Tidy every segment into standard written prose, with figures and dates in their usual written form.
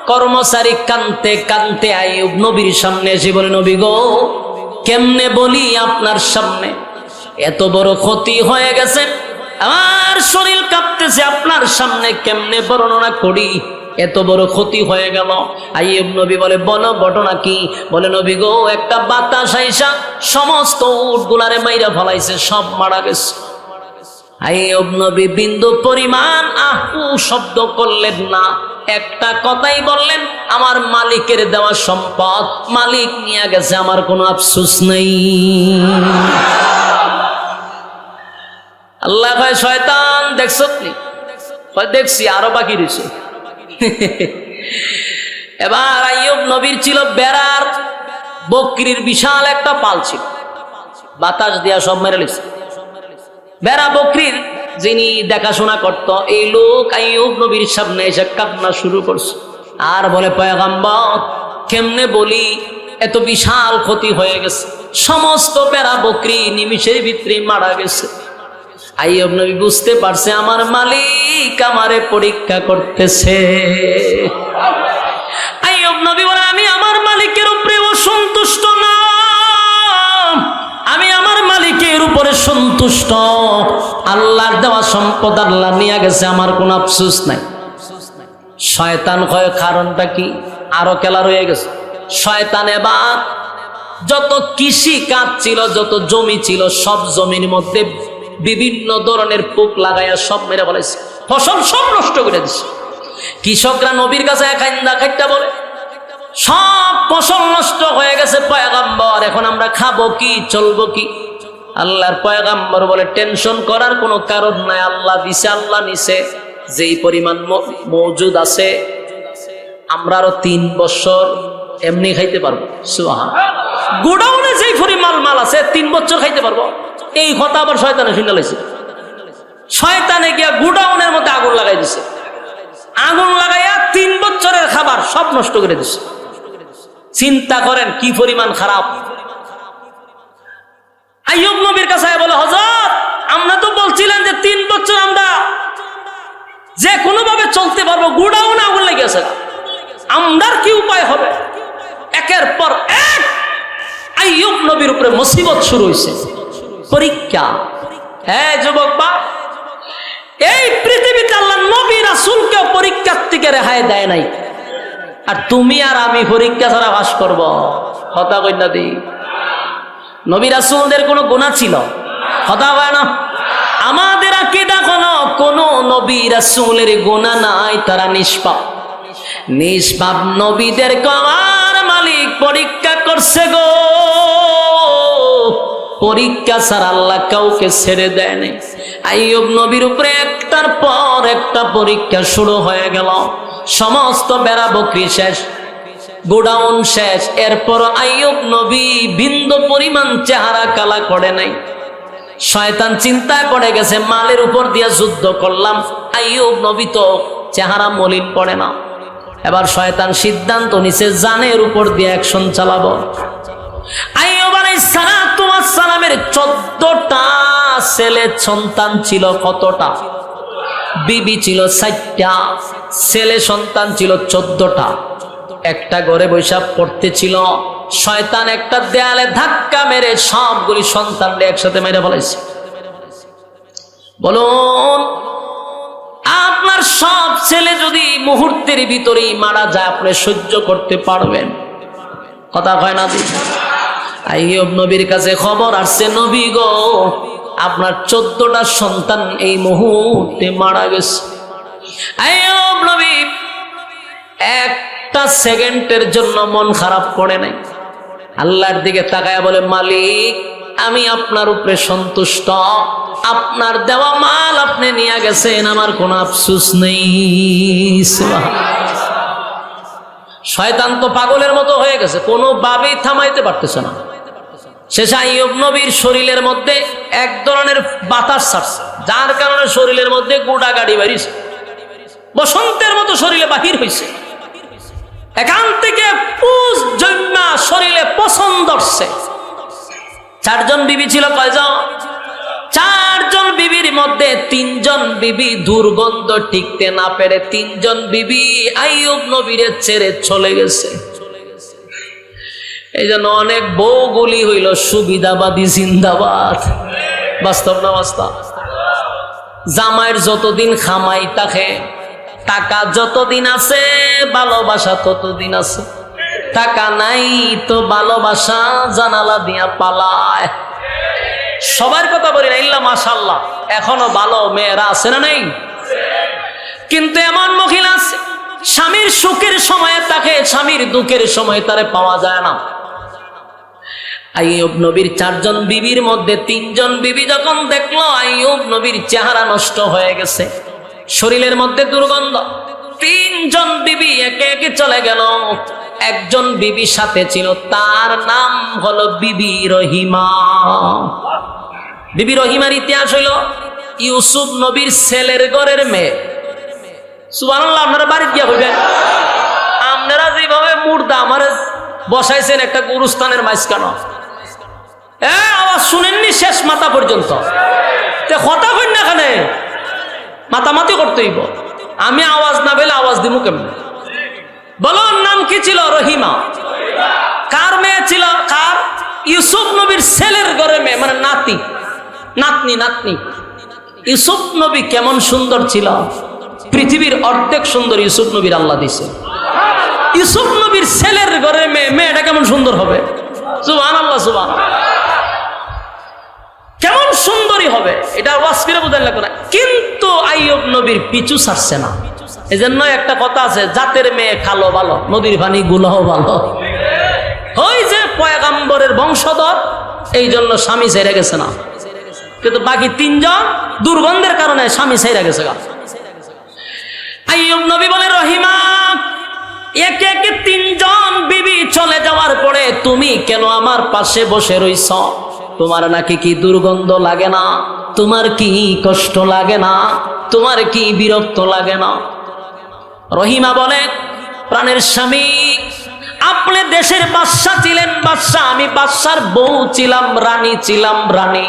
কর্মচারী কানতে কানতে আইয়ুব নবীর সামনে এসে বলে, নবী গো, কেমনে বলি আপনার সামনে, এত বড় ক্ষতি হয়ে গেছে, আমার শরীর কাঁপতেছে, আপনার সামনে কেমনে বর্ণনা করি, এত বড় ক্ষতি হয়ে গেল। আইয়ুব নবী বলে, বলো ঘটনা কি? বলে, নবী গো, একটা বাতাস আইসা সমস্ত উটগুলারে মাইরা ফলাইছে, সব মারা গেছে। আইয়ুব নবী বিন্দু পরিমাণ আহু শব্দ করলেন না, একটা কথাই বললেন, আমার মালিকের দেওয়া সম্পদ মালিক নিয়ে গেছে, আমার কোনো আফসোস নেই। আল্লাহ কয়, শয়তান দেখছ কি? দেখছি, আরো বাকি রয়েছে। এবার আইয়ুব নবীর ছিল বেড়ার বকরির বিশাল একটা পাল ছিল, বাতাস দিয়া সব মেরে লিছে। বেড়া বকরির যিনি দেখাশোনা করত, এই লোক আইয়ুব নবীর সামনে এসে কান্না শুরু করছে আর বলে, পয়গম্বর, কেমনে বলি, এত বিশাল ক্ষতি হয়ে গেছে, সমস্ত বেড়া বকরি নিমিষের ভিতরে মারা গেছে। আইয়ুব নবী বুঝতে পারছে, আমার মালিক আমারে পরীক্ষা করতেছে। আইয়ুব নবী বলে, আমি আমার মালিকের উপরে অসন্তুষ্ট না, আমি আমার মালিকের উপরে সন্তুষ্ট, আল্লাহর দেওয়া সম্পদ আল্লাহ নিয়ে গেছে, আমার কোনো আফসোস নাই। শয়তান কয়, কারণটা কি? আরো খেলা রয়ে গেছে। শয়তান এবার যত কৃষি কাজ ছিল, যত জমি ছিল, সব জমির মধ্যে বিভিন্ন ধরনের পোক লাগাইয়া সব মেরে ফেলাইছে, ফসল সব নষ্ট করে দিছে। কৃষকরা নবীর কাছে খাইটা বলে, সব ফসল নষ্ট হয়ে গেছে পয়গম্বর, এখন আমরা খাবো কি, চলবো কি? আল্লাহর পয়গম্বর বলে, টেনশন করার কোনো কারণ নাই, আল্লাহ দিছে, আল্লাহ নিছে, যেই পরিমাণ মজুদ আছে আমরা আরো 3 বছর এমনি খাইতে পারবো। সুবহানাল্লাহ, গোডাউনে যেই পরিমাণ মাল আছে 3 বছর খাইতে পারবো। এই কথা আবার শয়তানে শুনে লাইছে। শয়তানে গিয়া গোডাউনের মধ্যে আগুন লাগাই দিছে, আগুন লাগাইয়া 3 বছরের খাবার সব নষ্ট করে দিছে। চিন্তা করেন কি পরিমাণ খারাপ। আইয়ুব নবীর কাছে বলে, হযরত, আমরা তো বলছিলাম যে 3 বছর আমরা যে কোনো ভাবে চলতে পারবো, গোডাউনে আগুন লেগে গেছে, আমরার কি উপায় হবে? একের পর এক আইয়ুব নবীর উপরে মুসিবত শুরু হয়েছে, পরীক্ষা। হ্যাঁ যুবক বা, এই পৃথিবীতে আল্লাহ নবী রাসূলকে পরীক্ষার থেকে রেহাই দেয় নাই, আর তুমি আর আমি পরীক্ষা ছাড়া বাস করব? কথা কই না দি? নবী রাসূলদের কোনো গুনাহ ছিল? কথা হয় না? আমাদের আকীদা কোন নবী রাসূলের গুনাহ নাই, তারা নিষ্পাপ। নিষ্পাপ নবীদের আমার মালিক পরীক্ষা করছে গো, পরীক্ষা ছাড়া আল্লাহ কাউকে ছেড়ে দেয় নাই। আইয়ুব নবীর উপরে একটার পর একটা পরীক্ষা শুরু হয়ে গেল, সমস্ত বেড়া বকরি শেষ, গোডাউন শেষ। এরপর আইয়ুব নবী বিন্দু পরিমাণ চেহারা কালা করে নাই। শয়তান চিন্তায় পড়ে গেছে, মালের উপর দিয়ে যুদ্ধ করলাম, আইয়ুব নবী তো চেহারা মলিন পড়ে না। এবার শয়তান সিদ্ধান্ত নিছে, জানের উপর দিয়ে অ্যাকশন চালাবো। আইয়ুব আলাইহিস সালামের 14টা ছেলে সন্তান ছিল। কতটা? বিবি ছিল 4টা, ছেলে সন্তান ছিল 14টা। একটা ঘরে বৈশাখ পড়তে ছিল, শয়তান একটা দেয়ালে ধাক্কা মেরে সবগুলি সন্তানকে একসাথে মেরে ফেলাইছে। বলুন, আপনার সব ছেলে যদি মুহূর্তের ভিতরেই মারা যায়, আপনি সহ্য করতে পারবেন? কথা কয় না দি? আইয়ুব নবীর কাছে খবর আসছে, নবী গো, আপনার 14টা সন্তান এই মুহূর্তে মারা গেছে। আইয়ুব নবী একটা সেকেন্ডের জন্য মন খারাপ করে নাই, আল্লাহর দিকে তাকায়া বলে, মালিক, আমি আপনার উপরে সন্তুষ্ট, আপনার দেওয়া মাল আপনি নিয়ে গেছেন, আমার কোনো আফসোস নেই। শয়তান তো পাগলের মতো হয়ে গেছে, কোনোভাবেই থামাইতে পারতেছে না। শেষে আইয়ুব নবীর শরীরের মধ্যে এক ধরনের বাতাস ছাড়ছে, যার কারণে শরীরের মধ্যে গোটা গাড়ি বাড়িছে, বসন্তের মতো শরীরে বাহির হয়েছে। এখান থেকে পুষ জন্মা শরীরে পছন্দ ধরছে। 4 জন বিবি ছিল, কয়জন? চারজন বিবির মধ্যে তিনজন বিবি দুর্গন্ধ টিকতে না পেরে তিনজন বিবি আইয়ুব নবীর ছেড়ে চলে গেছে। এই জন্য অনেক বউগুলি হইল সুবিধাবাদী জিন্দাবাদ। বাস্তব না বাস্তব? জামাইয়ের যতদিন খামাই থাকে, টাকা যতদিন আছে ভালোবাসা ততদিন আছে, টাকা নাই তো ভালোবাসা জানালা দিয়া পালায়। সবার কথা বলি না, ইল্লা মাশাআল্লাহ এখনো ভালো মেয়েরা আছে না নেই? কিন্তু এমন মহিলা আছে স্বামীর সুখের সময়ে তাকে, স্বামীর দুঃখের সময় তারে পাওয়া যায় না। আইয়ুব নবীর চারজন বিবির মধ্যে তিনজন বিবি যখন দেখলো আইয়ুব নবীর চেহারা নষ্ট হয়ে গেছে, শরীরের মধ্যে দুর্গন্ধ, তিনজন বিবি একে একে চলে গেল। একজন বিবি সাথে ছিল, তার নাম হলো বিবি রহিমা। বিবি রহিমার ইতিহাস হইল ইউসুফ নবীর ছেলের ঘরের মেয়ে। সুবহানাল্লাহ। আপনারা বাড়ি গিয়া হইবেন, আপনারা যেভাবে মুর্দা আমার বসাইছেন একটা গুরুস্থানের মাঝখানে, আওয়াজ শুনেননি শেষ মাথা পর্যন্ত, কথা কই না খানে মাতামাতি করতে হইব। আমি আওয়াজ না পেলে আওয়াজ দিব কেমন? বলো নাম কি ছিল? রহিমা। কার মেয়ে ছিল? কার? ইউসুফ নবীর ছেলের ঘরে মেয়ে, মানে নাতি, নাতনি, নাতনি। ইউসুফ নবী কেমন সুন্দর ছিল, পৃথিবীর অর্ধেক সুন্দর ইউসুফ নবীর আল্লাহ দিছে। ইউসুফ নবীর ছেলের ঘরে মেয়ে, মেয়েটা কেমন সুন্দর হবে? সুবহানাল্লাহ, সুবহানাল্লাহ। কেমন সুন্দরী হবে এটা ওয়াজ করে বোঝার লাগবে না। কিন্তু আইয়ুব নবীর পিছু ছাড়ছে না। এই জন্য একটা কথা আছে, জাতের মেয়ে খালো ভালো, নদীর পানি গুলাও ভালো। ওই যে পয়গাম্বরের বংশধর, এই জন্য স্বামী ছেড়ে গেছে না। কিন্তু বাকি তিনজন দুর্গন্ধের কারণে স্বামী ছেড়ে গেছে। আইয়ুব নবী বলে, রহিমা একে একে তিনজন বিবি চলে যাওয়ার পরে তুমি কেন আমার পাশে বসে রইছ? তোমার নাকি কি দুর্গন্ধ লাগে না? তোমার কি কষ্ট লাগে না? তোমার কি বিরক্ত লাগে না? রহিমা বলে, প্রাণের স্বামী, আপনি দেশের বাদশা ছিলেন বাদশা, আমি বাদশার বউ ছিলাম, রানী ছিলাম, রানী।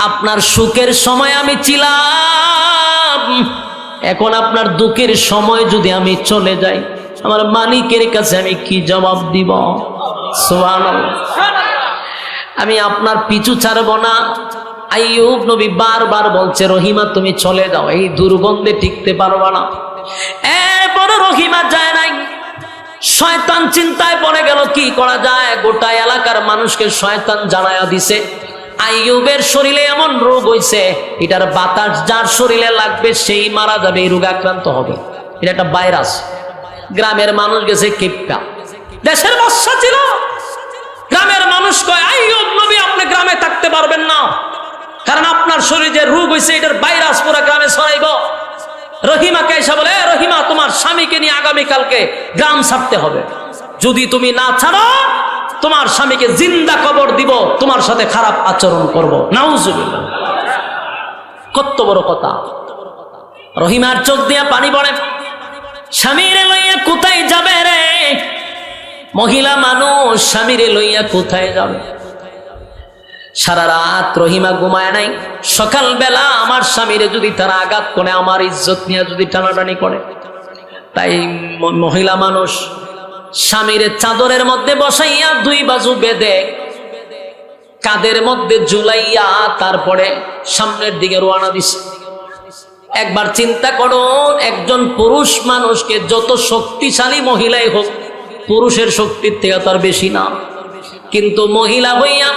আপনার সুখের সময় আমি ছিলাম, এখন আপনার দুঃখের সময় যদি আমি চলে যাই, আমার মালিকের কাছে আমি কি জবাব দিব? সুবহানাল্লাহ। আমি আপনার পিছু ছাড়ব না। আইয়ুব নবী বারবার বলছে, রহিমা তুমি চলে যাও, এই দুর্গন্ধে টিকতে পারবা না। এরপরে রহিমা যায় নাই। শয়তান চিন্তায় পড়ে গেল, কি করা যায়? গোটা এলাকার মানুষকে শয়তান জানায়া দিছে আইয়ুবের শরীরে এমন রোগ হইছে, এটার বাতাস যার শরীরে লাগবে সেই মারা যাবে, এই রোগে আক্রান্ত হবে। এটা একটা ভাইরাস। গ্রামের মানুষ গেছে কিপটা, দেশের বাদশা ছিল। গ্রামের মানুষ কয়, আইয়ুব নবী আপনি গ্রামে থাকতে পারবেন না, কারণ আপনার শরীরে যে রোগ হয়েছে এটার ভাইরাস পুরো গ্রামে ছড়াইব। রহিমাকে এসে বলে, রহিমা তোমার স্বামীকে নিয়ে আগামীকালকে গ্রাম ছাড়তে হবে, যদি তুমি না ছাড়ো তোমার স্বামীকে জিন্দা কবর দিব, তোমার সাথে খারাপ আচরণ করব। নাউজুবিল্লাহ। কত বড় কথা! রহিমার চোখ দিয়া পানি পড়ে। স্বামীরে লইয়া কোথায় যাবে রে? মহিলা মানুষ স্বামীরে লইয়া কোথায় যাবে? সারা রাত রহিমা ঘুমায় নাই। সকালবেলা আমার স্বামীরে যদি তারা আঘাত করে, আমার ইজ্জত নিয়ে যদি টানাটানি করে, তাই মহিলা মানুষ স্বামীরে চাদরের মধ্যে বসাইয়া দুই বাজু বেঁধে কাদের মধ্যে ঝুলাইয়া তারপরে সামনের দিকে রওনা দিছে। একবার চিন্তা করো, একজন পুরুষ মানুষকে যত শক্তিশালী মহিলাই হোক, পুরুষের শক্তির থেকে তার বেশি না, কিন্তু মহিলা হইয়া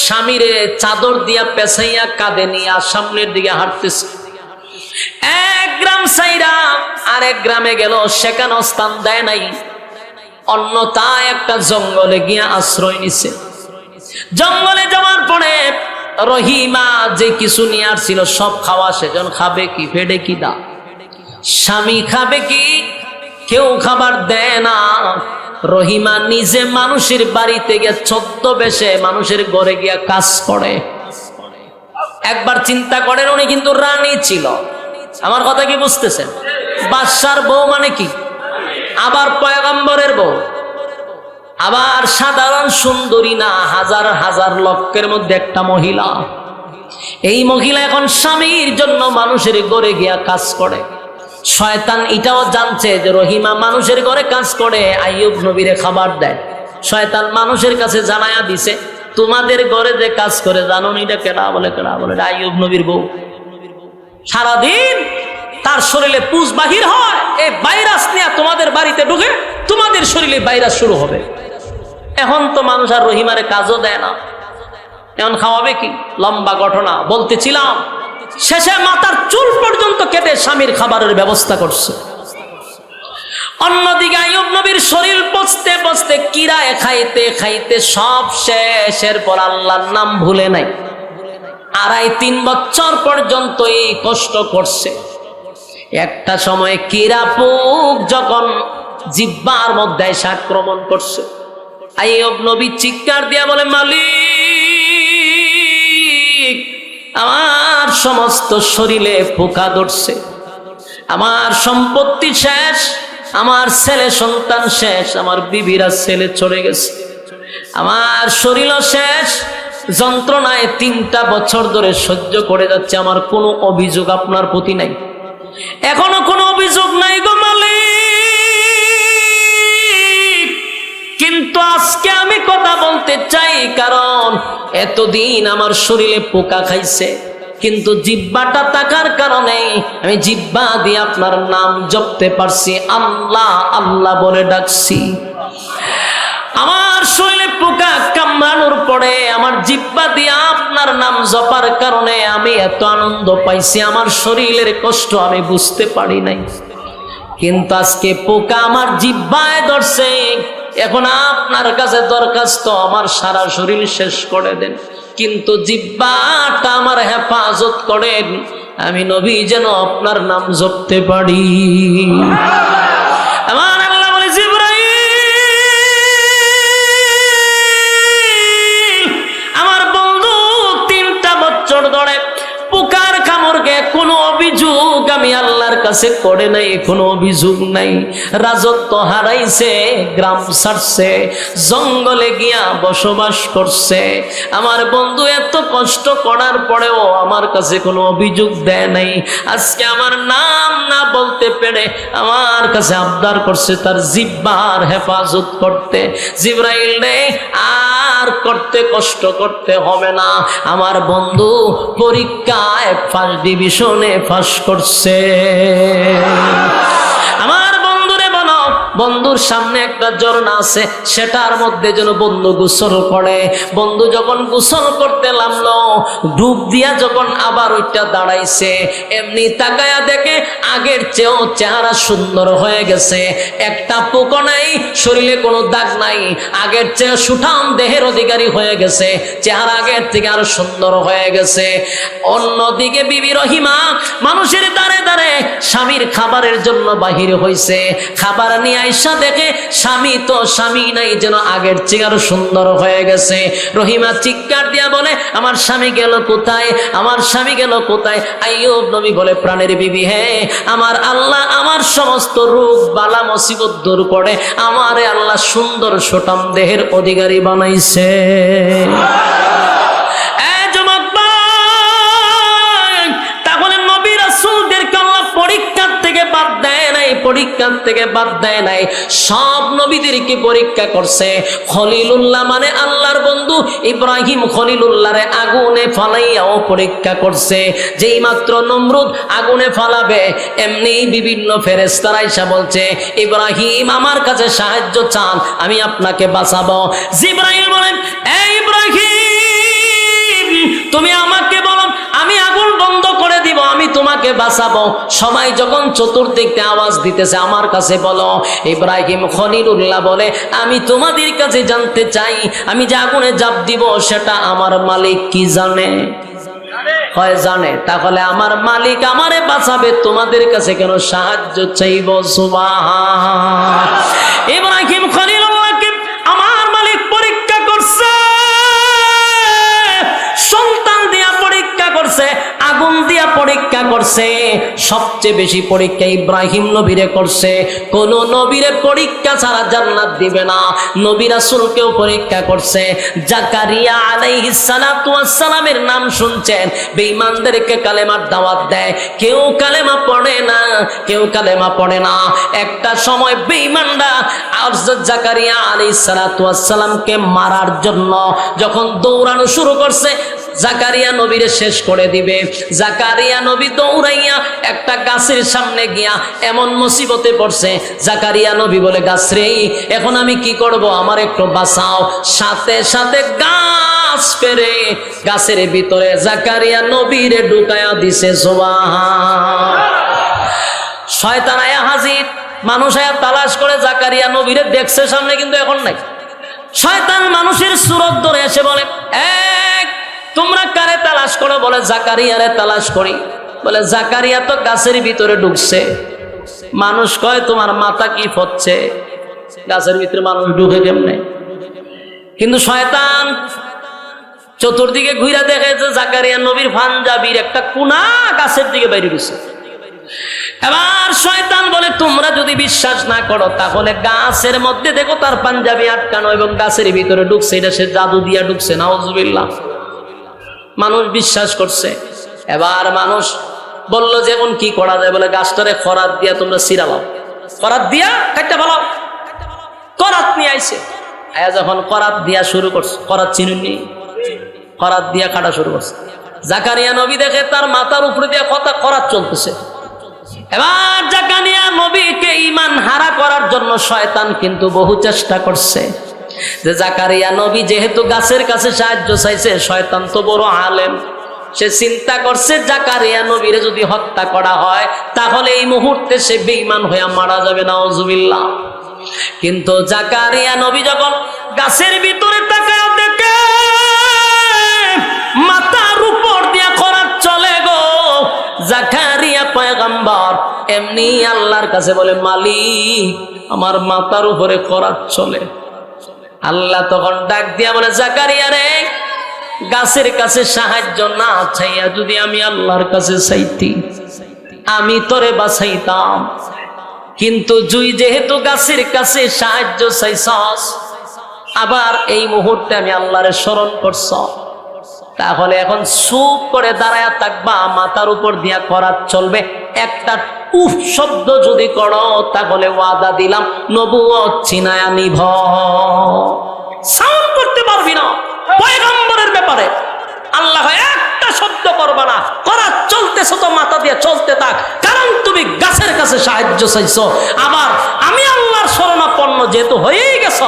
স্বামীরে চাদর দিয়া পেছাইয়া কাঁধে নিয়ে সামনের দিকে হাঁটতেছে। এক গ্রাম সাইরা আরেক গ্রামে গেল, সেখানে স্থান দেয় নাই, অন্যথায় একটা জঙ্গলে গিয়া আশ্রয় নিছে। জঙ্গলে যাওয়ার পরে রহিমা যে কিছু নিয়ে আসছিল সব খাওয়া, সেজন খাবে কি? পেটে কি দা? স্বামী খাবে কি? কেউ খাবার দেয় না। রহিমা নিজে মানুষের বাড়িতে গিয়ে ছদ্মবেশে মানুষের ঘরে গিয়া কাজ করে। একবার চিন্তা করেন, উনি কিন্তু রানী ছিল। আমার কথা কি বুঝতেছেন? বাদশার বউ মানে কি? আবার পয়গম্বরের বউ, আবার সাধারণ সুন্দরী না, হাজার হাজার লক্ষের মধ্যে একটা মহিলা। এই মহিলা এখন স্বামীর জন্য মানুষের ঘরে গিয়া কাজ করে। শয়তান এটাও জানছে যে রহিমা মানুষের ঘরে কাজ করে, আইয়ুব নবীরে খাবার দেয়। শয়তান মানুষের কাছে জানায়া দিছে, তোমাদের ঘরে যে কাজ করে জানো এটা কেডা? বলে কেডা? বলে আইয়ুব নবীর বউ। সারাদিন তার শরীরে পুষ বাহির হয়, এই ভাইরাস নিয়ে তোমাদের বাড়িতে ঢুকে তোমাদের শরীরে ভাইরাস শুরু হবে। এখন তো মানুষ আর রহিমারে কাজও দেয় না, এখন খাওয়াবে কি? লম্বা ঘটনা বলতেছিলাম, শেষে মাথার চুল পর্যন্ত কেটে স্বামীর খাবারের ব্যবস্থা করছে। অন্যদিকে আইয়ুব নবীর শরীর পচতে পচতে কিরায় খাইতে খাইতে সব শেষের পর আল্লাহর নাম ভুলে নাই। 2.5-3 বছর পর্যন্ত এই কষ্ট করছে। একটা সময় কিরা পোক যখন জিহ্বার মধ্যে এসে আক্রমণ করছে, আইয়ুব নবী চিৎকার দিয়া বলে, মালিক, আমার সমস্ত শরীরে পোকা ধরছে, আমার সম্পত্তি শেষ, আমার ছেলে সন্তান শেষ, আমার বিবিরা ছেলে চলে গেছে, আমার শরীরও শেষ, যন্ত্রণায় 3টা বছর ধরে সহ্য করে যাচ্ছে, আমার কোনো অভিযোগ আপনার প্রতি নাই, এখনো কোনো অভিযোগ নাই গো মালিক। কিন্তু আজকে আমি কথা বলতে চাই, কারণ এতদিন আমার শরীরে পোকা খাইছে, কিন্তু জিহ্বাটা থাকার কারণে আমি জিহ্বা দিয়ে আপনার নাম জপতে পারছি, আল্লাহ আল্লাহ বলে ডাকছি। আমার শরীরে পোকা কামড়ানোর পরে আমার জিহ্বা দিয়ে আপনার নাম জপার কারণে আমি এত আনন্দ পাইছি, আমার শরীরের কষ্ট আমি বুঝতে পারি নাই। কিন্তু আজকে পোকা আমার জিহ্বায় ধরছে, এখন আপনার কাছে দরখাস্ত, আমার সারা শরীর শেষ করে দেন, কিন্তু জিহ্বাটা আমার হেফাজত করেন, আমি নবী যেন আপনার নাম জপতে পারি। আমার আল্লাহ বলে, জিবরাইল, আমার বন্ধু 3টা বছর ধরে পোকার কামড়কে কোনো অভিযোগ আমি আল্লাহর কাছে করে নাই, কোনো অভিযোগ নাই, রাজত্ব হারাইছে, গ্রাম ছাড়ছে, জঙ্গলে গিয়া বসবাস করছে, আমার বন্ধু এত কষ্ট করার পরেও আমার কাছে কোনো অভিযোগ দেয় নাই। আজকে আমার নাম না বলতে পেরে আমার কাছে আবদার করছে তার জিহ্বার হেফাজত করতে। জিবরাইল রে, আর করতে কষ্ট করতে হবে না, আমার বন্ধু পরীক্ষায় ফার্স্ট ডিভিশনে পাস করছে। আমার বন্ধুরে বলো, বন্ধুর সামনে একটা ঝর্ণা আছে, সেটার মধ্যে যেন বন্ধু গোসল করে। বন্ধু যখন গোসল করতে লাগলো, ডুব দিয়া যখন আবার ওইটা দাঁড়াইছে, এমনি তাকায়া দেখে আগের চেয়েও চেহারা সুন্দর হয়ে গেছে, একটা পোকা নাই, শরীরে কোনো দাগ নাই, আগের চেয়ে সুঠাম দেহের অধিকারী হয়ে গেছে, চেহারা আগের থেকে আরো সুন্দর হয়ে গেছে। অন্যদিকে বিবি রহিমা মানুষের দাঁড়ে দাঁড়ে স্বামীর খাবারের জন্য বাহির হইছে, খাবার নিয়ে আইসা দেখে স্বামী তো স্বামী নাই, যেন আগের চেয়ে আরো সুন্দর হয়ে গেছে। রহিমা চিৎকার দিয়া বলে, আমার স্বামী গেল কোথায়, আমার স্বামী গেল কোথায়? আইয়ুব নবী বলে, প্রাণের বিবি, হ্যাঁ, আমার আল্লাহ আমার সমস্ত রোগ বালা মুসিবত দূর করে আমারে আল্লাহ সুন্দর সুঠাম দেহের অধিকারী বানাইছে। পরীক্ষার থেকে বাদ দেয় নাই, সব নবীদেরকে পরীক্ষা করছে। খলিলুল্লাহ মানে আল্লাহর বন্ধু ইব্রাহিম খলিলুল্লাহরে আগুনে ফালাইয়াও পরীক্ষা করছে। যেই মাত্র নমরুদ আগুনে ফালাবে, এমনি বিভিন্ন ফেরেশতারা এসে বলছে, ইব্রাহিম আমার কাছে সাহায্য চান, আমি আপনাকে বাঁচাবো। জিবরাইল বলেন, এই ইব্রাহিম, তুমি আমাকে বলো, আমি আগুন বন্ধ করে দিব, আমি তোমাকে বাঁচাবো। সবাই যখন চতুর্দিকে আওয়াজ দিতেছে, আমার কাছে বলো। ইব্রাহিম খলিলুল্লাহ বলে, আমি তোমাদের কাছে জানতে চাই, আমি যে আগুনে জাপ দিব সেটা আমার মালিক কি জানে? হয় জানে, তাহলে আমার মালিক আমারে বাঁচাবে, তোমাদের কাছে কেন সাহায্য চাইব? সুবহান। ইব্রাহিম খলিলুল্লাহকে আমার মালিক পরীক্ষা করছে, সন্তান দিয়া পরীক্ষা করছে, আগুন দিয়া পরীক্ষা করছে, করছে, সবচেয়ে বেশি পরীক্ষা ইব্রাহিম নবীরে করছে। কোন নবীরে পরীক্ষা ছাড়া জান্নাত দিবে না। নবী রাসূলকেও পরীক্ষা করছে। জাকারিয়া আলাইহিস সালাতু ওয়াস সালামের নাম শুনছেন, বেঈমানদেরকে কালেমার দাওয়াত দেয়, কেউ কালেমা পড়ে না, কেউ কালেমা পড়ে না। একটা সময় বেঈমানরা হযরত জাকারিয়া আলাইহিস সালাতু ওয়াস সালামকে মারার জন্য যখন দৌড়ানো শুরু করছে, জাকারিয়া নবীরে শেষ করে দিবে। জাকারিয়া নবী দৌড়াইয়া একটা গাছের সামনে গিয়া এমন মুসিবতে পড়ছে, জাকারিয়া নবী বলে, গাছ রে, এখন আমি কি করব, আমার একটু বাঁচাও। সাথে সাথে গাছ পেরে গাছের ভিতরে জাকারিয়া নবীরে ঢুকায়া দিছে। সুবহান। শয়তান আয়া হাজির, মানুষ আয়া তালাশ করে জাকারিয়া নবীরে দেখছে সামনে, কিন্তু এখন নাই। শয়তান মানুষের সুরত ধরে এসে বলে, তোমরা কারে তালাশ করো? বলে, জাকারিয়ারে তালাশ করি। বলে, জাকারিয়া তো গাছের ভিতরে ঢুকছে। মানুষ কয়, তোমার মাথা কি ফচ্ছে, গাছের ভিতরে মানুষ ঢুকে কেমনে? কিন্তু শয়তান চতুর্দিকে ঘুরে দেখে যে জাকারিয়া নবীর পাঞ্জাবির একটা কোনা গাছের দিকে বাইরে গেছে। এবার শয়তান বলে, তোমরা যদি বিশ্বাস না করো তাহলে গাছের মধ্যে দেখো তার পাঞ্জাবি আটকানো এবং গাছের ভিতরে ঢুকছে, এটা সে জাদু দিয়া ঢুকছে। নাউজুবিল্লাহ। মানুষ বিশ্বাস করছে। এবার মানুষ বলল যে এখন কি করা যায়? বলে, গাছটারে খরাত দিয়া তোমরা সিরালাও, খরাত দিয়া কাটতে ভালো। করাত নিয়ে আইছে। আয়া যখন করাত দিয়া শুরু করছে, করাত চিনুনি, করাত দিয়া কাটা শুরু করছে। জাকারিয়া নবী দেখে তার মাথার উপরে দিয়া কথা করাত চলতেছে। এবার জাকারিয়া নবীকে ঈমান হারা করার জন্য শয়তান কিন্তু বহু চেষ্টা করছে। যে জাকারিয়া নবী যেহেতু গাছের কাছে সাহায্য চাইছে, শয়তান তো বড় আলেম, সে চিন্তা করছে জাকারিয়া নবীরে যদি হত্যা করা হয় তাহলে এই মুহূর্তে সে বেঈমান হয়ে মারা যাবে। নাউজুবিল্লাহ। কিন্তু জাকারিয়া নবী যখন গাছের ভিতরে তাকায় দেখে মাথার উপর দিয়া করাত চলে গো। জাকারিয়া পয়গম্বর এমনি আল্লাহর কাছে বলে, মালিক, আমার মাথার উপরে করাত চলে। আল্লাহ তখন ডাক দিয়া বলে, জাকারিয়া রে, গাছের কাছে সাহায্য না চাইয়া যদি আমি আল্লাহর কাছে চাইতি, আমি তোরে বাঁচাইতাম। কিন্তু তুই যেহেতু গাছের কাছে সাহায্য চাইছস, আবার এই মুহূর্তে আমি আল্লাহরে স্মরণ করছ, তাহলে এখন চুপ করে দাঁড়ায়া থাকবা, মাথার উপর দিয়া করাত চলবে। একটা উফ শব্দ যদি করো তাহলে ওয়াদা দিলাম নবুয়ত ছিনায়া নিভ। সাউন্ড করতে পারবি না পয়গম্বরের ব্যাপারে। আল্লাহ একটা শব্দ করবা না, করাত চলতেছ তো মাথা দিয়ে চলতে থাক, কারণ তুমি গাছের কাছে সাহায্য চাইছো। আবার আমি আল্লাহর শরণাপন্ন যেহেতু হয়েই গেছ,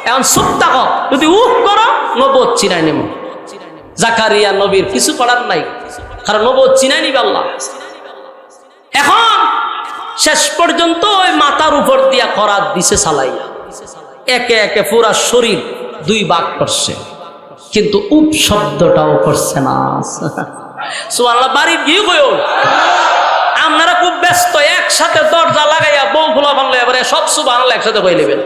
এখন চুপ থাকো, যদি উফ করো নবুয়ত ছিনাই নেব। জাকারিয়া নবীর কিছু করার নাই, কারণ নবুয়ত ছিনাই নিবে আল্লাহ। এখন শেষ পর্যন্ত ওই মাথার উপর দিয়া করাত দিছে চালাইয়া, একে একে পুরা শরীর দুই ভাগ করছে, কিন্তু উপ শব্দটাও করছে না। সুবহানাল্লাহ। বাড়ি গিয়ে কইও, আপনারা খুব ব্যস্ত, একসাথে দরজা লাগাইয়া বউ ফুলা বানলে এবারে সব সুবহানাল্লাহ একসাথে কই নেবেন।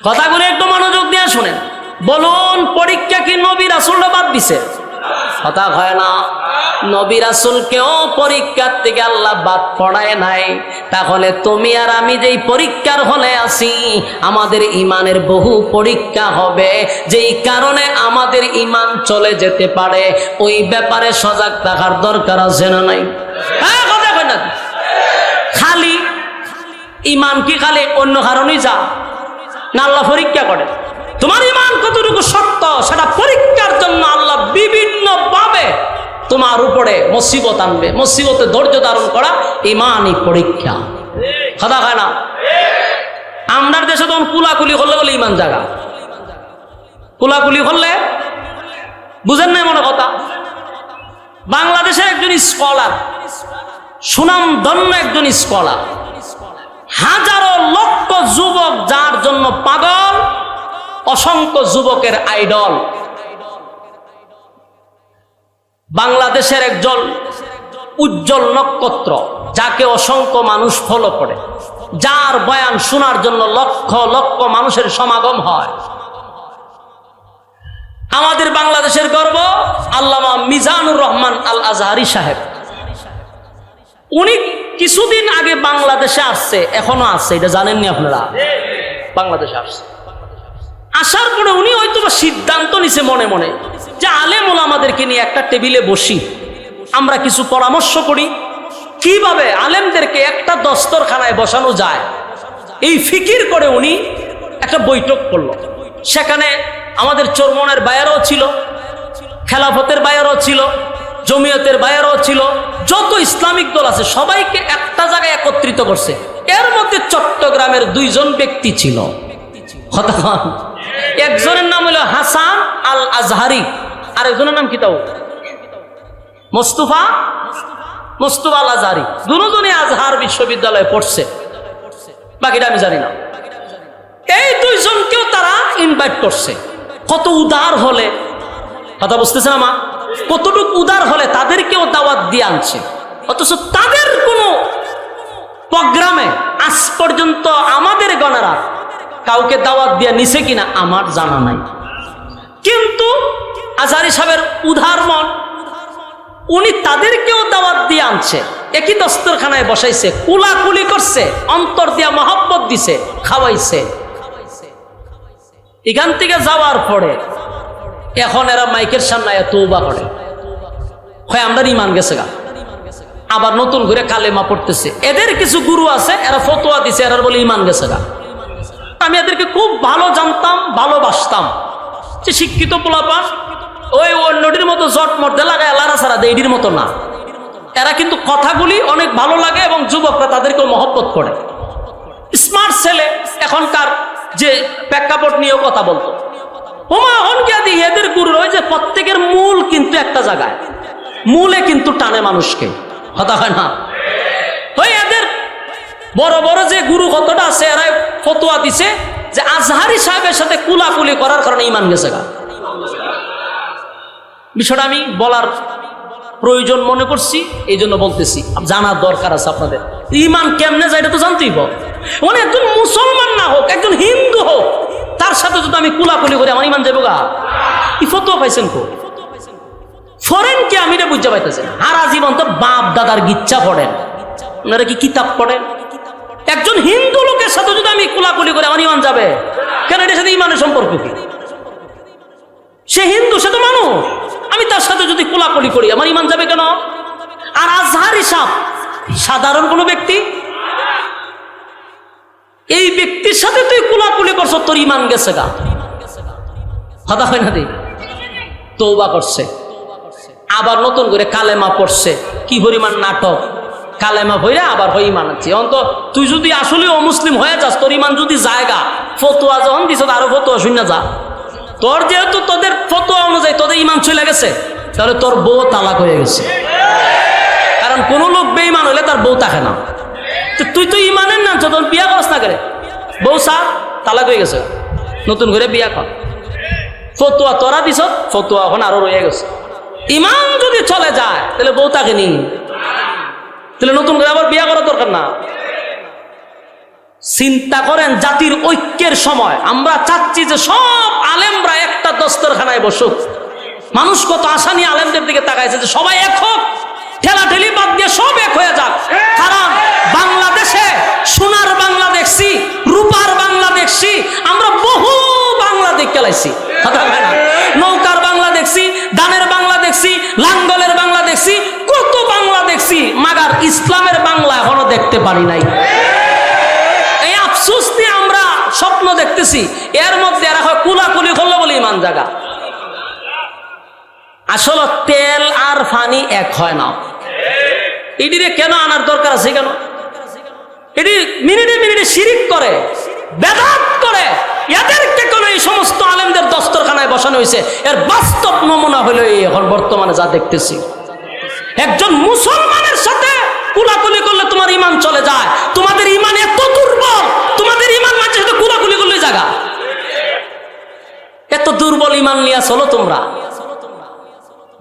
কথাগুলো একটু মনোযোগ দিয়ে শুনেন। বলুন, পরীক্ষা কি নবী রাসূলরা বাদ দিছে? কথা হয় না। নবী রাসূলকেও পরীক্ষার থেকে আল্লাহ বাদ পড়ায় নাই। তাহলে তুমি আর আমি যেই পরীক্ষার হলে আছি, আমাদের ইমানের বহু পরীক্ষা হবে, যেই কারণে আমাদের ইমান চলে যেতে পারে। ওই ব্যাপারে সজাগ থাকার দরকার আছে না নাই? হ্যাঁ, কথা কই না। খালি ইমান কি খালি অন্য কারণেই যা না, আল্লাহ পরীক্ষা করে। তোমার ইমান কতটুকু সত্য সেটা পরীক্ষার জন্য আল্লাহ বিভিন্ন ভাবে তোমার উপরে মুসিবত আনবে। মুসিবতে ধৈর্য ধারণ করা ইমানই পরীক্ষা। কথা হয় না? আমাদের দেশে তখন কুলাকুলি করলে বলে ইমান জাগা, কুলাকুলি করলে বুঝেন না মনে কথা। বাংলাদেশের একজন স্কলার, সুনামধন্য একজন স্কলার, হাজারো লক্ষ যুবক যার জন্য পাগল, অসংখ্য যুবকের আইডল, বাংলাদেশের একজন উজ্জ্বল নক্ষত্র, যাকে অসংখ্য মানুষ ফলো করে, যার বয়ান শোনার জন্য লক্ষ লক্ষ মানুষের সমাগম হয়। আমাদের বাংলাদেশের গর্ব আল্লামা মিজানুর রহমান আল আজহারি সাহেব, উনি কিছুদিন আগে বাংলাদেশে আসছে, এখনো আসছে, এটা জানেননি আপনারা? বাংলাদেশে আসছে, আসার পরে উনি হয়তো সিদ্ধান্ত নিছে মনে মনে যে আলেম ওলামাদেরকে নিয়ে একটা টেবিলে বসি, আমরা কিছু পরামর্শ করি কিভাবে আলেমদেরকে একটা দস্তরখানায় বসানো যায়। এই ফিকির করে উনি একটা বৈঠক করলো। সেখানে আমাদের চরমনের বায়ারও ছিল, খেলাফতের বায়ারও ছিল, জমিয়তের বায়ারও ছিল, যত ইসলামিক দল আছে সবাইকে একটা জায়গায় একত্রিত করছে। এর মধ্যে চট্টগ্রামের দুইজন ব্যক্তি ছিল। একজনের নাম হলো হাসান আল আজহারি, আর একজনের নাম কি তাও মোস্তফা আল আজহারি। দুজনে আজহার বিশ্ববিদ্যালয়ে পড়ছে, বাকিটা আমি জানি না। এই দুইজনকেও তারা ইনভাইট করছে। কত উদার হলে, কথা বুঝতেছেন আমার, কতটুকু উদার হলে তাদেরকেও দাওয়াত দিয়ে আনছে। অথচ তাদের কোনো প্রোগ্রামে আজ পর্যন্ত আমাদের গণারা কাউকে দাওয়াত দিয়ে নিছে কিনা আমার জানা নাই। কিন্তু আজহারি সাহেবের উদার মন, উনি তাদেরকেও দাওয়াত দিয়ে আনছে, একই দস্তরখানায় বসাইছে, কুলাকুলি করছে, অন্তর দিয়া মহব্বত দিছে, খাওয়াইছে। এখান থেকে যাওয়ার পরে এখন এরা মাইকের সামনে তওবা করে, হয় আমরা ইমান গেছে গা, আবার নতুন করে কালেমা পড়তেছে। এদের কিছু গুরু আছে, এরা ফতোয়া দিছে, এরা বলে ইমান গেছে গা। আমি এদেরকে খুব ভালো জানতাম, ভালোবাসতাম, যে শিক্ষিত পোলাপান ওই অন্যটির মতো জট মধ্যে লাগায় লারা ছাড়া দেয়, এটির মতো না। এরা কিন্তু কথাগুলি অনেক ভালো লাগে এবং যুবকরা তাদেরকে মহব্বত করে। স্মার্ট ছেলে, এখনকার যে প্রেক্ষাপট নিয়েও কথা বলতো। এদের গুরু ওই যে প্রত্যেকের মূল কিন্তু একটা জায়গায়, মূলে কিন্তু টানে মানুষকে, কথা হয় না? ওই এদের বড় বড় যে গুরু কতটা আছে, এরা ফতোয়া দিছে যে আজহারি সাহেবের সাথে কুলাকুলি করার কারণে ইমান গেছে গা। বিষয়টা আমি বলার প্রয়োজন মনে করছি, এই জন্য বলতেছি, জানার দরকার আছে আপনাদের। ইমান কেমনে যায় এটা তো জানতেই হোক। উনি একজন মুসলমান না হোক, একজন হিন্দু হোক, তার সাথে যদি আমি কুলাকুলি করি আমার ইমান যাবো গা। এই ফতোয়া পাইছেন কো? ফরেন কি আমি এটা বুঝতে পাইতেছেন? হারা জীবন তো বাপ দাদার গিচ্ছা পড়েন, ওনারা কি কিতাব পড়েন? একজন হিন্দু লোকের সাথে যদি আমি কুলাকুলি করি আমার ইমান যাবে কেন? এটার সাথে ইমানের সম্পর্ক কি? সে হিন্দু, সে তো মানুষ, আমি তার সাথে যদি কোলাকুলি করি আমার ইমান যাবে কেন? আর আজহারি সাহেব সাধারণ কোনো ব্যক্তি, এই ব্যক্তির সাথে তুই কোলাকুলি করছ, তোর ইমান গেছে গা। কথা হয় না? তওবা করছে, আবার নতুন করে কালেমা পড়ছে। কি পরিমাণ নাটক! কালেমা পড়ে আবার হয়ে ইমান আছে। অন্ত তুই যদি আসলে অমুসলিম হয়ে যাস, তোর ইমান যদি জায়গা, ফতোয়া যখন দিছ আরো ফতোয়া শুনে যা। তোর যেহেতু তোদের ফতোয়া অনুযায়ী তোদের ইমান চলে গেছে, তাহলে তোর বউ তালাক হয়ে গেছে। কারণ কোন লোক বেঈমান হলে তার বউ থাকে না। তুই তো ইমানের না, তোর বিয়া করস না করে, বউ সা তালাক হয়ে গেছে, নতুন করে বিয়া কর। ফতোয়া তোরা দিছ, ফতোয়া এখন আরো রয়ে গেছে। ইমান যদি চলে যায় তাহলে বউ তাকে নি, তাহলে নতুন করে আবার বিয়া করার দরকার না। চিন্তা করেন, জাতির ঐক্যের সময় আমরা চাচ্ছি যে সব আলেমরা একটা দস্তরখানায় বসুক। মানুষ কত আশা নিয়ে আলেমদের দিকে তাকাইছে যে সবাই এক হোক, ঠেলাঠেলি বাদ দিয়ে সব এক হয়ে যাক। কারণ বাংলাদেশে সোনার বাংলা দেখছি, রূপার বাংলা দেখছি, আমরা বহু বাংলা দেখতে লাইছি। নৌকার বাংলা দেখছি, দানের বাংলা দেখছি, লাঙ্গলের বাংলা দেখছি, কত বাংলা দেখছি, মাগার ইসলামের বাংলা এখনো দেখতে পারি নাই। এই আফসোস নিয়ে আমরা স্বপ্ন দেখতেছি, এর মধ্যে এরা হয় কুলাকুলি করলো বলে ইমান জাগা। আসলে তেল আর পানি এক হয় না। এটিরে কেন আনার দরকার আছে? কেন এটি মিনিটে মিনিটে শিরিক করে, বেদাত করে, এদেরকে কেন এই সমস্ত আলেমদের দস্তরখানায় বসানো হয়েছে? এর বাস্তব নমুনা হলো এই এখন বর্তমানে যা দেখতেছি। একজন মুসলমানের সাথে কুলাকুলি করলে তোমার ইমান চলে যায়। তোমাদের ইমান এত দুর্বল, তোমাদের ইমান মাঝে সাথে কুলাকুলি করলে জায়গা। এত দুর্বল ইমান নিয়ে চলো তোমরা।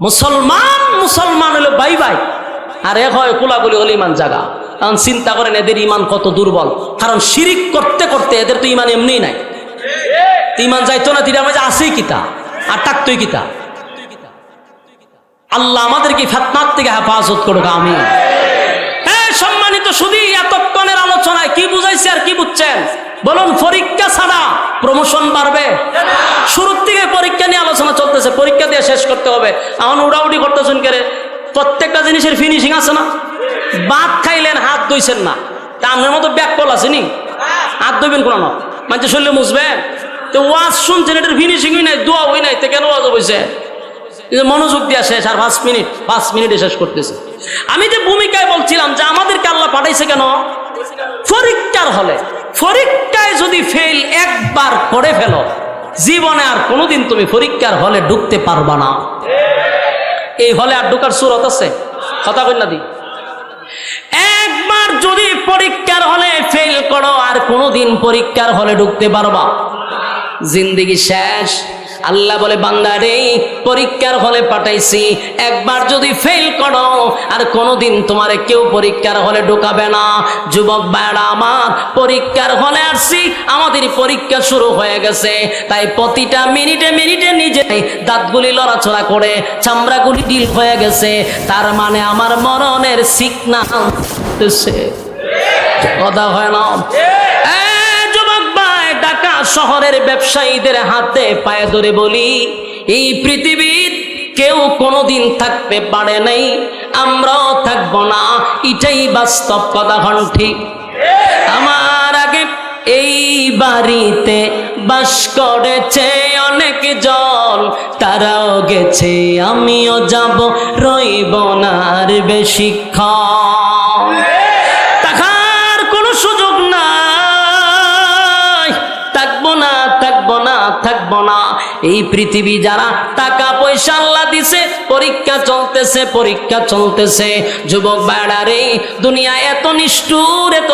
মুসলমান মুসলমান হলো ভাই ভাই, আর এক হয় কুলাকুলি হলে ইমান জায়গা। কারণ চিন্তা করেন এদের ইমান কত দুর্বল। কারণ শিরিক করতে করতে এদের তো ইমান এমনিই নাই। ইমান যাইতো না, তিরা মাঝে আসেই কিতা আর টাকতই কিতা। আল্লাহ আমাদেরকে ফিতনার থেকে হেফাজত করুক, আমিন। তো শুধু এতক্ষণের আলোচনায় কি বুঝাইছে আর কি বুঝছেন বলুন? পরীক্ষা ছাড়া প্রমোশন বাড়বে? শুরুর থেকে পরীক্ষা নিয়ে আলোচনা চলতেছে, পরীক্ষা দিয়ে শেষ করতে হবে। এখন উড়াউড়ি করতেছেন কেন? প্রত্যেকটা জিনিসের ফিনিশিং আছে না? ভাত খাইলেন হাত ধুইছেন না, তা আপনার মতো ব্যাক কল আছে নি? হাত ধুইবেন কোন না, মানে শরীরে মুছবেন? তো ওয়াজ শুনছেন, এটার ফিনিশিংই নাই, দোয়া হই নাই, তো কেন ওয়াজ হইছে? মনোযোগ দিয়া শেষ, আর 5 মিনিটে শেষ করতেছে। আমি যে ভূমিকায় বলছিলাম যে আমাদেরকে আল্লাহ পাঠাইছে কেন? পরীক্ষার হলে। পরীক্ষায় যদি ফেল একবার করে ফেলো, জীবনে আর কোনোদিন তুমি পরীক্ষার হলে ঢুকতে পারবা না। এই হলে আর ঢুকার সুরত আছে? কথা কই না দি? একবার যদি পরীক্ষার হলে ফেল করো, আর কোনোদিন পরীক্ষার হলে ঢুকতে পারবা? জিন্দেগি শেষ। আল্লাহ বলে, বান্দারে পরীক্ষার হলে পাঠাইছি, একবার যদি ফেল করো আর কোনোদিন তোমারে কেউ পরীক্ষার হলে ঢোকাবে না। যুবক ভাইরা আমার, পরীক্ষার হলে আসছি, আমাদের পরীক্ষা শুরু হয়ে গেছে। তাই প্রতিটা মিনিটে মিনিটে নিজে দাঁতগুলি লড়াচড়া করে, চামড়াগুলি ঢিল হয়ে গেছে, তার মানে আমার মরণের সিগন্যাল দিতেছে। কথা হয় না? ঢাকা শহরের ব্যবসায়ীদের হাতে পায়ে ধরে বলি, এই পৃথিবীর কেউ কোনোদিন থাকতে পারে নাই, আমরাও থাকবো না, এটাই বাস্তব কথা। হন ঠিক? আমার আগে এই বাড়িতে বাস করেছে অনেক জন, তারাও গেছে, আমিও যাব, রইব না আর বেশিক্ষণ। থাকার কোনো সুযোগ নাই, থাকবো না। এই পৃথিবী যারা টাকা পয়সা আল্লাহ দিছে, পরীক্ষা চলতেছে। যুবক ভাইরা রে, দুনিয়া এত নিষ্ঠুর, এত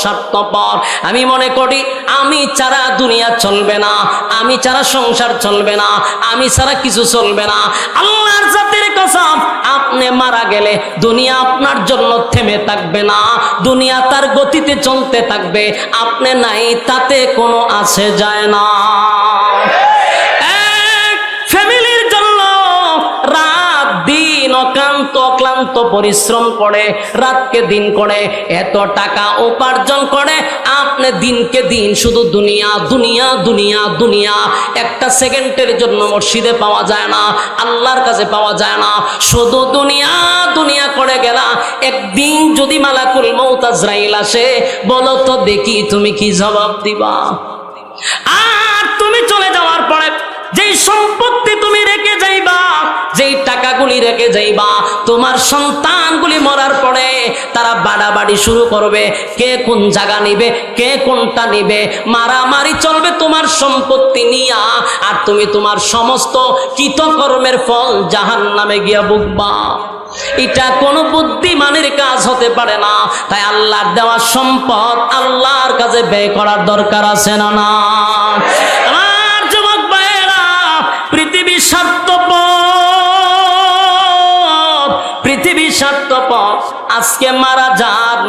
স্বার্থপর। আমি মনে করি আমি ছাড়া দুনিয়া চলবে না, আমি ছাড়া সংসার চলবে না, আমি ছাড়া কিছু চলবে না। আল্লাহর জাতের কসম, আপনি মারা গেলে দুনিয়া আপনার জন্য থেমে থাকবে না, দুনিয়া তার গতিতে চলতে থাকবে। আপনি নাই তাতে কোনো আসে যায় না। ফ্যামিলির জন্য রাত দিন অক্লান্ত পরিশ্রম করে, রাতকে দিন করে, এত টাকা উপার্জন করে, আপনি দিনকে দিন শুধু দুনিয়া। একটা সেকেন্ডের জন্য মসজিদে পাওয়া যায় না, আল্লাহর কাছে পাওয়া যায় না, শুধু দুনিয়া করে গেলা। একদিন যদি মালাকুল মউত আজরাইল আসে, বলো তো দেখি তুমি কি জবাব দিবা? আর তুমি চলে যাওয়ার পরে যেই সম্পত্তি তুমি রেখে যাইবা, যেই টাকাগুলি রেখে যাইবা, তোমার সন্তানগুলি মরার পরে তারা বাড়াবাড়ি শুরু করবে, কে কোন জায়গা নিবে, কে কোনটা নিবে, মারামারি চলবে তোমার সম্পত্তি নিয়া। আর তুমি তোমার সমস্ত কৃতকর্মের ফল জাহান্নামে গিয়া ভুগবা। এটা কোনো বুদ্ধিমানের কাজ হতে পারে না। তাই আল্লাহর দেওয়া সম্পদ আল্লাহর কাছে ব্যয় করার দরকার আছে না? আমার যুবক ভাইয়েরা, পৃথিবী স্বার্থপর। আজকে মারা যান,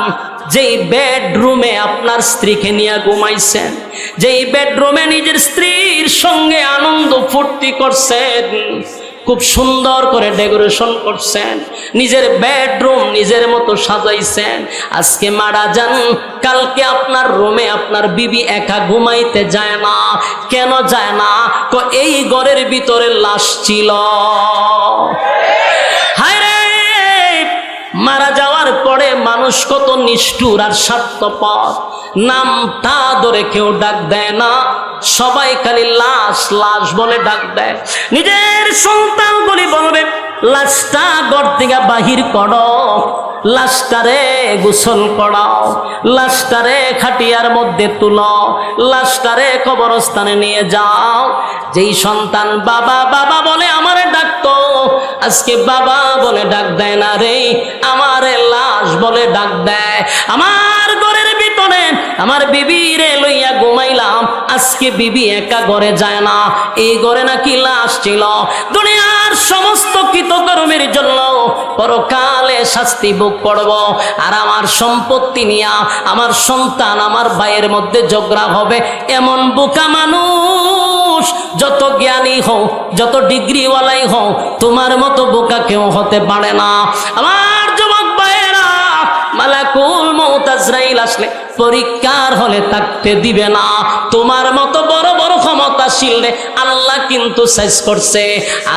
যেই বেডরুমে আপনার স্ত্রীকে নিয়ে ঘুমাইছেন, যেই বেডরুমে নিজের স্ত্রীর সঙ্গে আনন্দ ফুর্তি করছেন, খুব সুন্দর করে ডেকোরেশন করছেন, নিজের বেডরুম নিজের মতো সাজাইছেন, আজকে মারা যান, কালকে আপনার রুমে আপনার বিবি একা ঘুমাইতে যায় না। কেন যায় না? তো এই ঘরের ভিতরে লাশ ছিল। হায় রে, মারা যাওয়ার পরে মানুষ কত নিষ্ঠুর আর স্বার্থপর। নামটা ধরে কেউ ডাক দেয় না, সবাই খালি লাশ বলে ডাক দেয়। নিজের সন্তানগুলি বলবে, লাশটা ঘর থেকে বাহির করো, লাশটারে গোসল করাও, লাশটারে খাটিয়ার মধ্যে তুলো, লাশটারে কবরস্থানে নিয়ে যাও। যেই সন্তান বাবা বাবা বলে আমারে ডাকতো, আজকে বাবা বলে ডাক দেয় না রে, আমারে লাশ বলে ডাক দেয়। আমার ঘরের ভিতরে আমার বিবি রে লইয়া ঘুমাইলাম, আজকে বিবি একা ঘরে যায় না, এই ঘরে নাকি লাশ ছিল। দুনিয়ার সমস্ত কৃতকর্মের জন্য পরকালে শাস্তি ভোগ করব। আর আমার সম্পত্তি নিয়া আমার সন্তান আমার ভাইয়ের মধ্যে ঝগড়া হবে। এমন বোকা মানুষ, যত জ্ঞানী হও, যত ডিগ্রিওয়ালাই হও, তোমার মতো বোকা কেউ হতে পারে না। আমার যুবক ভাইয়েরা, মালা মালাকুল মউত আজরাইল আসলে পরীক্ষার হলে থাকতে দিবে না। তোমার মতো বড় বড় ক্ষমতাশীল রে আল্লাহ কিন্তু সাইজ করছে।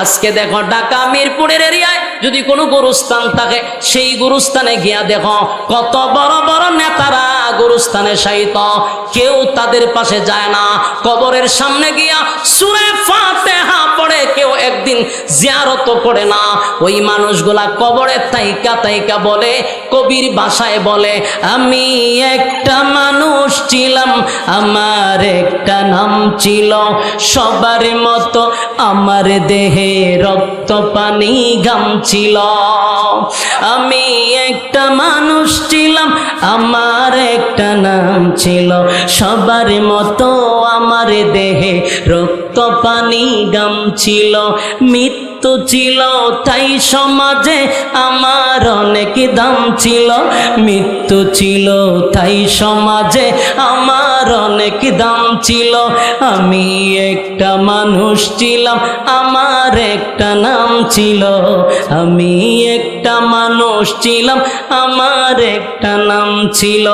আজকে দেখো ঢাকা মিরপুরের এরিয়ায় যদি কোনো গুরুস্থান থাকে, সেই গুরুস্থানে গিয়া দেখো কত বড় বড় নেতারা গুরুস্থানে শায়িত, কেউ তাদের পাশে যায় না। কবরের সামনে গিয়া সূরা ফাতিহা পড়ে কেউ একদিন জিয়ারত করে না। ওই মানুষগুলা কবরে তাইকা তাইকা বলে, কবির ভাষায় বলে, আমি একটা মানুষ ছিলাম, আমার একটা নাম ছিল, সবার মতো আমার দেহে রক্ত পানি ঘাম ছিল। আমি একটা মানুষ ছিলাম, আমার একটা নাম ছিল, সবার মতো আমার দেহে রক্ত পানি ঘাম ছিল। মৃত্যু ছিল তাই সমাজে আমার অনেক দাম ছিল, মৃত্যু ছিল তাই সমাজে আমার অনেক দাম ছিল। আমি একটা মানুষ ছিলাম, আমার একটা নাম ছিল, আমি একটা মানুষ ছিলাম, আমার একটা নাম ছিল।